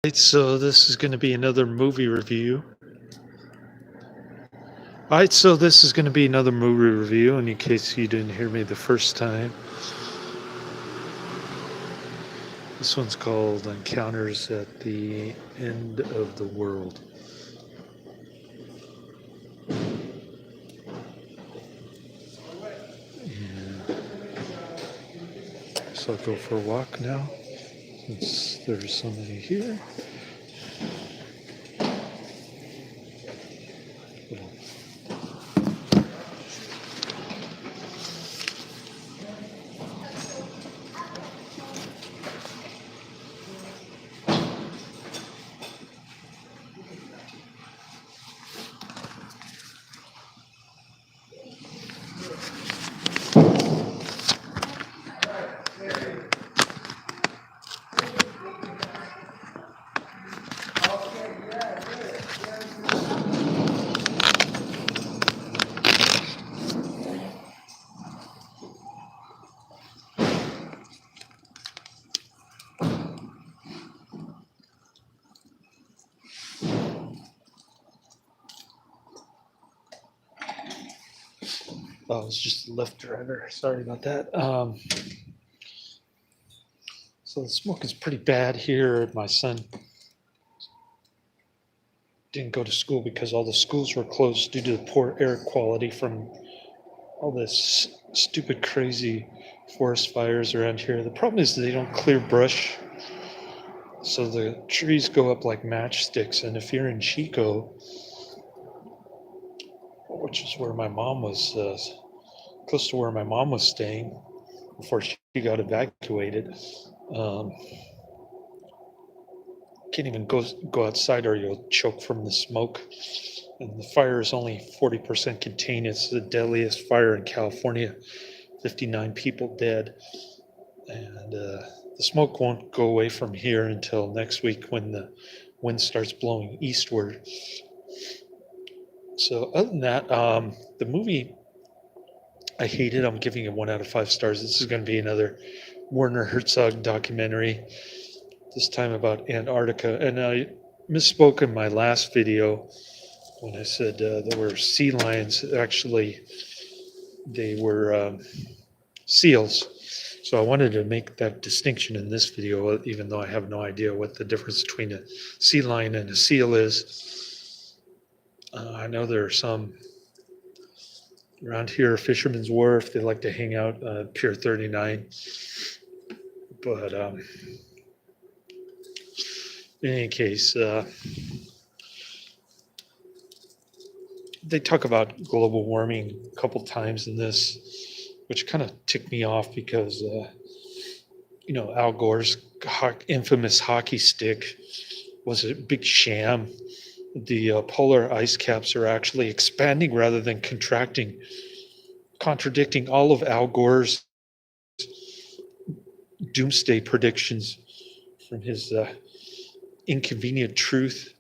Right, so this is going to be another movie review. All right, so this is going to be another movie review. And in case you didn't hear me the first time, this one's called Encounters at the End of the World. And so I'll go for a walk now, since there's so many here. Oh, it's just a Lyft driver. Sorry about that. So the smoke is pretty bad here. My son didn't go to school because all the schools were closed due to the poor air quality from all this stupid, crazy forest fires around here. The problem is they don't clear brush, so the trees go up like matchsticks. And if you're in Chico, which is where my mom was, close to where my mom was staying before she got evacuated, um, can't even go outside or you'll choke from the smoke. And the fire is only 40% contained. It's the deadliest fire in California. 59 people dead. And the smoke won't go away from here until next week when the wind starts blowing eastward. So other than that, the movie, I hate it. I'm giving it 1 out of 5 stars. This is going to be another Werner Hertzog documentary, this time about Antarctica. And I misspoke in my last video when I said there were sea lions. Actually, they were seals. So I wanted to make that distinction in this video, even though I have no idea what the difference between a sea lion and a seal is. I know there are some around here, Fisherman's Wharf. They like to hang out Pier 39. But in any case, they talk about global warming a couple times in this, which kind of ticked me off because, Al Gore's infamous hockey stick was a big sham. The polar ice caps are actually expanding rather than contracting, contradicting all of Al Gore's doomsday predictions from his Inconvenient Truth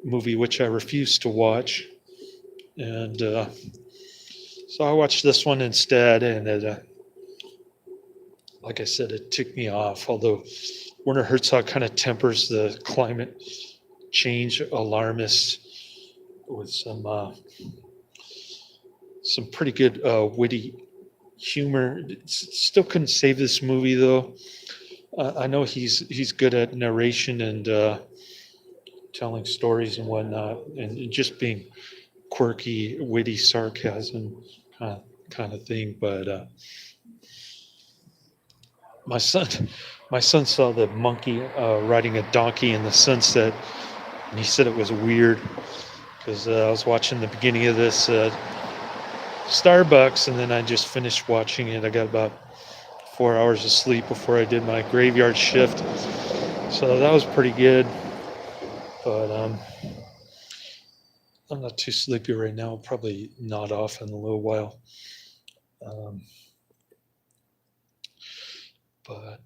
movie, which I refused to watch. And so I watched this one instead, and it, like I said, it ticked me off. Although Werner Herzog kind of tempers the climate change alarmists with some pretty good witty humor. Still couldn't save this movie though. I know he's good at narration and telling stories and whatnot, and just being quirky, witty sarcasm kind of thing. But my son, my son saw the monkey riding a donkey in the sunset, and he said it was weird because I was watching the beginning of this Starbucks, and then I just finished watching it. I got about 4 hours of sleep before I did my graveyard shift, so that was pretty good. But I'm not too sleepy right now. I'll probably nod off in a little while. Um, but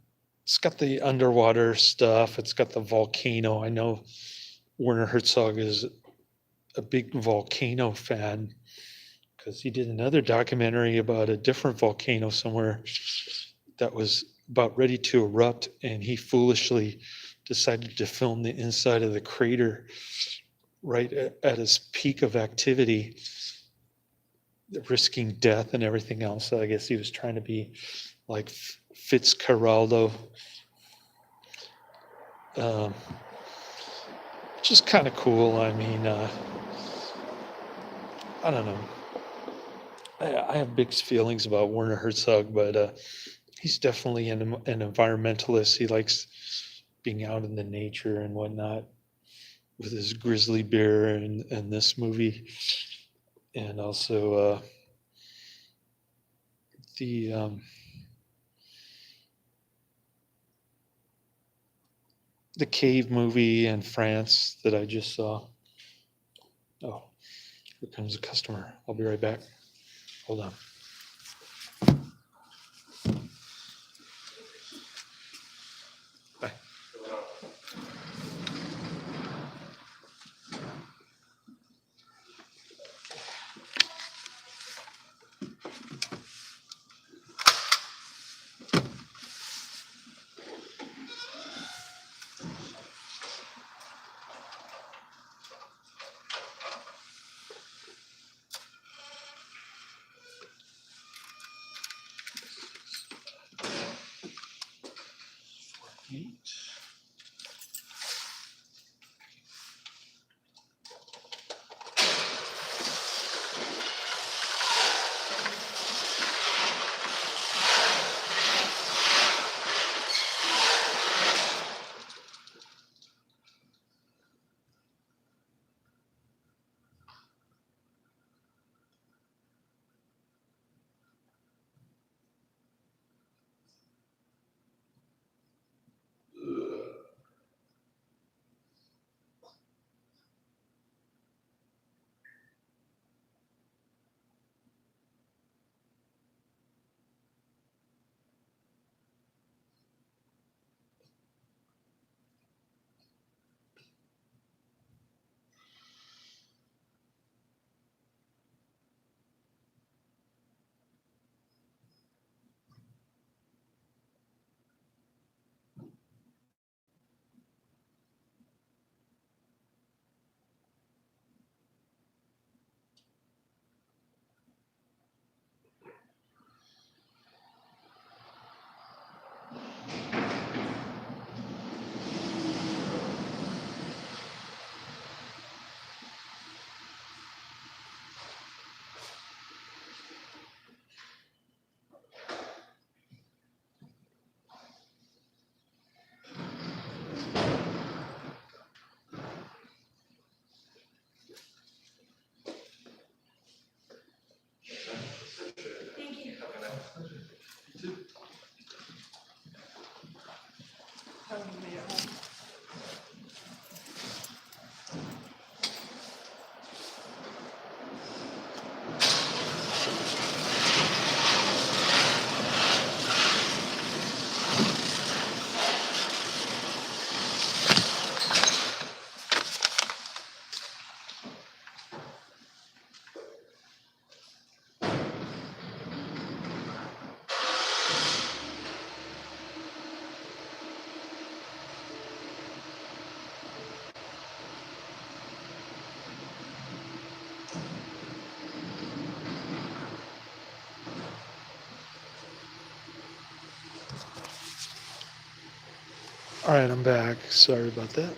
it's got the underwater stuff. It's got the volcano. I know Werner Herzog is a big volcano fan because he did another documentary about a different volcano somewhere that was about ready to erupt, and he foolishly decided to film the inside of the crater right at his peak of activity, risking death and everything else. So I guess he was trying to be like Fitzcarraldo, which is kind of cool. I mean, I don't know. I have mixed feelings about Werner Herzog, but he's definitely an environmentalist. He likes being out in the nature and whatnot with his grizzly bear and this movie, and also the the cave movie in France that I just saw. Oh, here comes a customer. I'll be right back. Hold on. Bye. All right, I'm back. Sorry about that.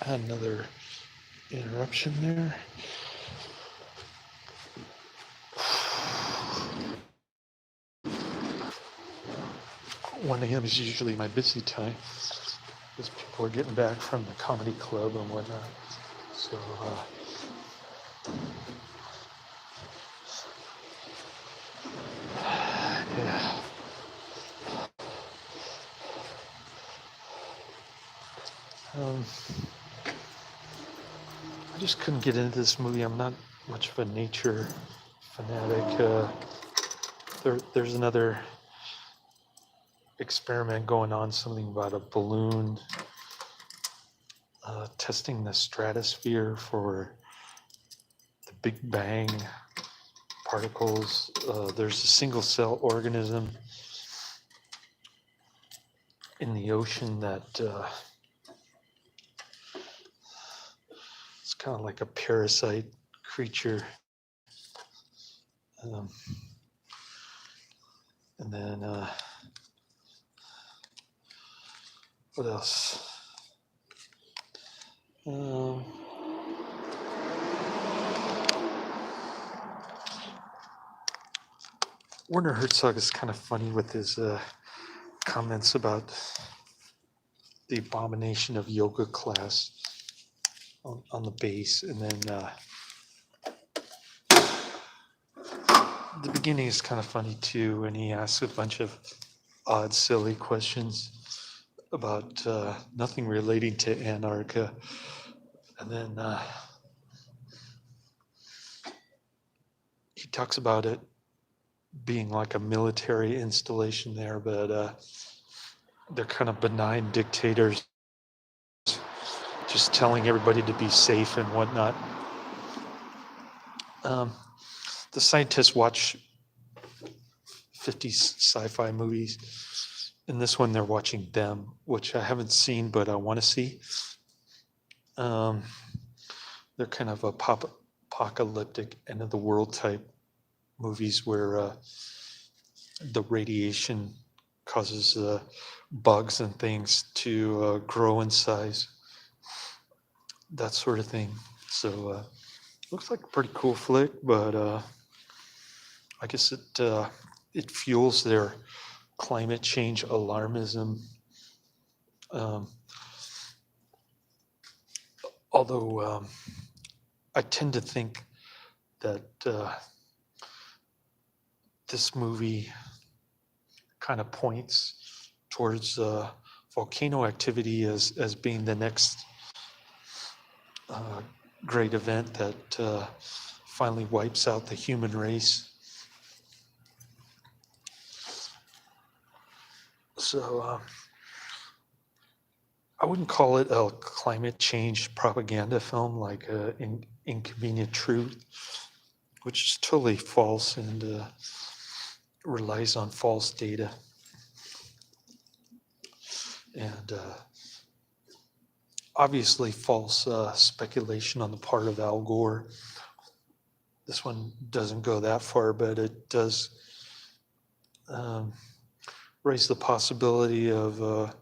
I had another interruption there. One a.m. is usually my busy time because people are getting back from the comedy club and whatnot. So, yeah. I just couldn't get into this movie. I'm not much of a nature fanatic. There's another experiment going on, something about a balloon testing the stratosphere for the Big Bang particles. There's a single cell organism in the ocean that it's kind of like a parasite creature. Um, and then what else? Werner Hertzog is kind of funny with his comments about the abomination of yoga class on the base, and then the beginning is kind of funny too, when he asks a bunch of odd, silly questions about nothing relating to Antarctica, and then he talks about it being like a military installation there, but they're kind of benign dictators, just telling everybody to be safe and whatnot. The scientists watch 50s sci-fi movies. In this one, they're watching Them, which I haven't seen, but I want to see. They're kind of apocalyptic, end of the world type movies where the radiation causes bugs and things to grow in size, that sort of thing. So looks like a pretty cool flick, but I guess it fuels their climate change alarmism. Although I tend to think that this movie kind of points towards volcano activity as being the next great event that finally wipes out the human race. So I wouldn't call it a climate change propaganda film like Inconvenient Truth, which is totally false and relies on false data. And obviously false speculation on the part of Al Gore. This one doesn't go that far, but it does raise the possibility of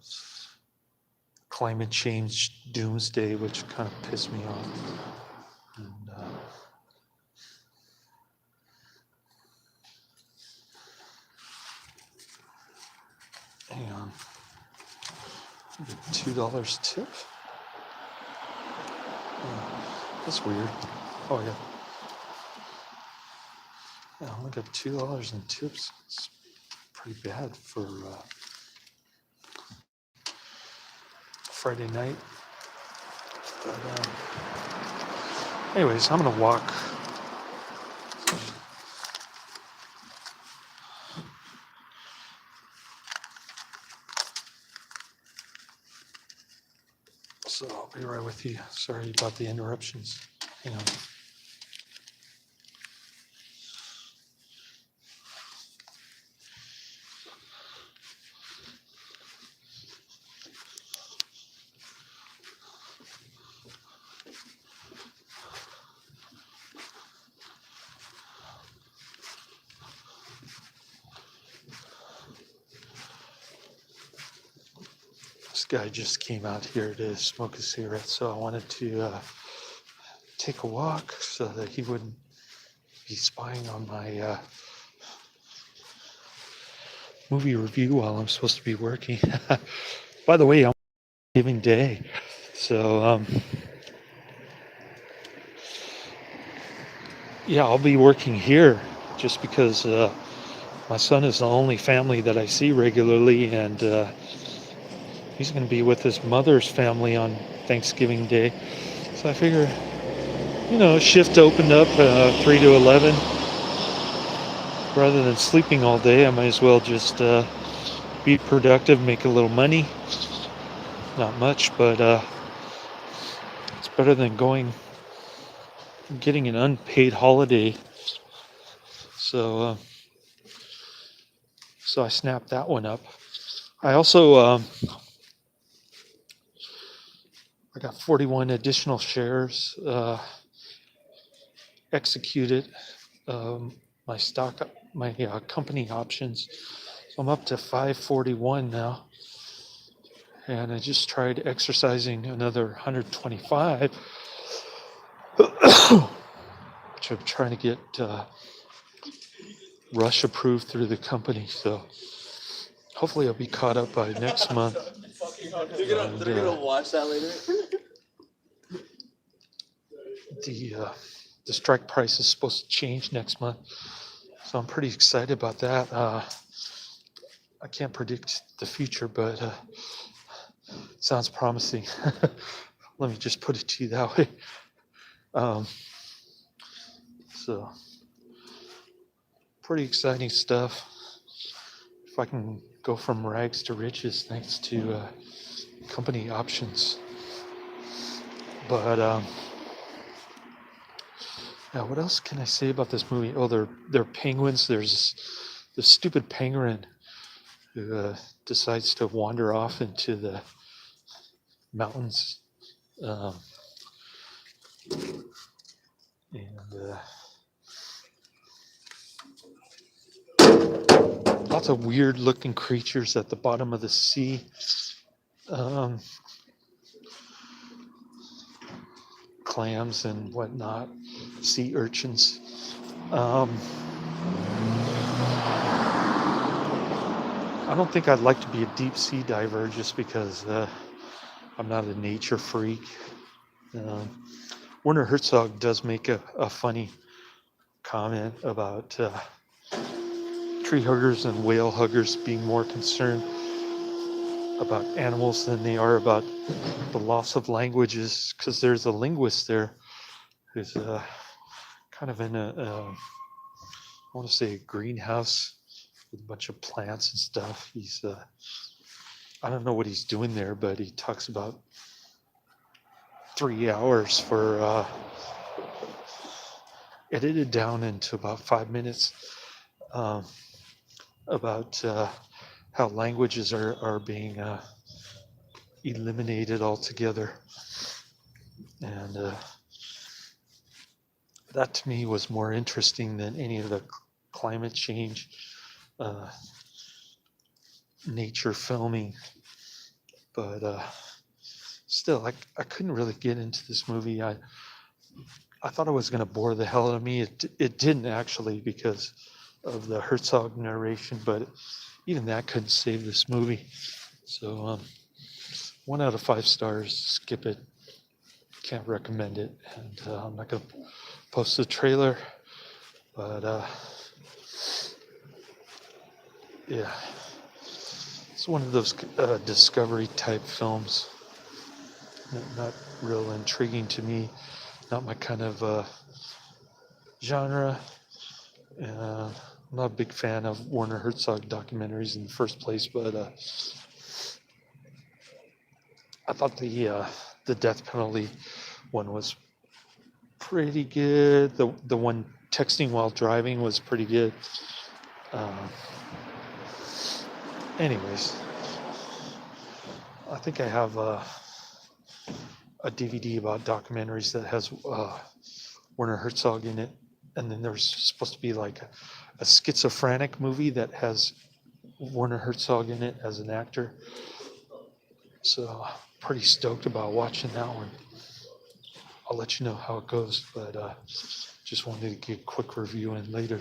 climate change doomsday, which kind of pissed me off. And, hang on. $2 tip? Oh, that's weird. Oh, yeah. Yeah, I only got $2 in tips. It's pretty bad for Friday night. But, anyways, I'm going to walk. So I'll be right with you. Sorry about the interruptions. Hang on. This guy just came out here to smoke a cigarette, so I wanted to take a walk so that he wouldn't be spying on my movie review while I'm supposed to be working. By the way, I'm Thanksgiving Day, so yeah, I'll be working here just because my son is the only family that I see regularly, and he's going to be with his mother's family on Thanksgiving Day. So I figure, shift opened up 3 to 11. Rather than sleeping all day, I might as well just be productive, make a little money. Not much, but it's better than getting an unpaid holiday. So I snapped that one up. I also I got 41 additional shares executed. My stock, my company options. So I'm up to 541 now, and I just tried exercising another 125, which I'm trying to get rush approved through the company. So hopefully I'll be caught up by next month. They're gonna watch that later. The strike price is supposed to change next month, so I'm pretty excited about that. I can't predict the future, but it sounds promising. Let me just put it to you that way. So pretty exciting stuff. If I can go from rags to riches thanks to company options. But yeah, what else can I say about this movie? Oh, they're penguins. There's this stupid penguin who decides to wander off into the mountains, um, and lots of weird looking creatures at the bottom of the sea. Um, Clams and whatnot, sea urchins. I don't think I'd like to be a deep sea diver just because I'm not a nature freak. Werner Hertzog does make a funny comment about tree huggers and whale huggers being more concerned about animals than they are about the loss of languages, because there's a linguist there who's kind of in I want to say a greenhouse with a bunch of plants and stuff. He's I don't know what he's doing there, but he talks about 3 hours for edited down into about 5 minutes, um, about how languages are being eliminated altogether. And that to me was more interesting than any of the climate change, uh, nature filming. But still, I couldn't really get into this movie. I thought it was going to bore the hell out of me. It didn't actually, because of the Hertzog narration, but even that couldn't save this movie. So 1 out of 5 stars. Skip it. Can't recommend it. And I'm not going to post the trailer, but yeah, it's one of those discovery type films. Not real intriguing to me. Not my kind of genre. I'm not a big fan of Werner Herzog documentaries in the first place, but I thought the death penalty one was pretty good. The one texting while driving was pretty good. Anyways, I think I have a DVD about documentaries that has Werner Herzog in it, and then there's supposed to be like a schizophrenic movie that has Werner Herzog in it as an actor. So pretty stoked about watching that one. I'll let you know how it goes, but just wanted to get a quick review in later.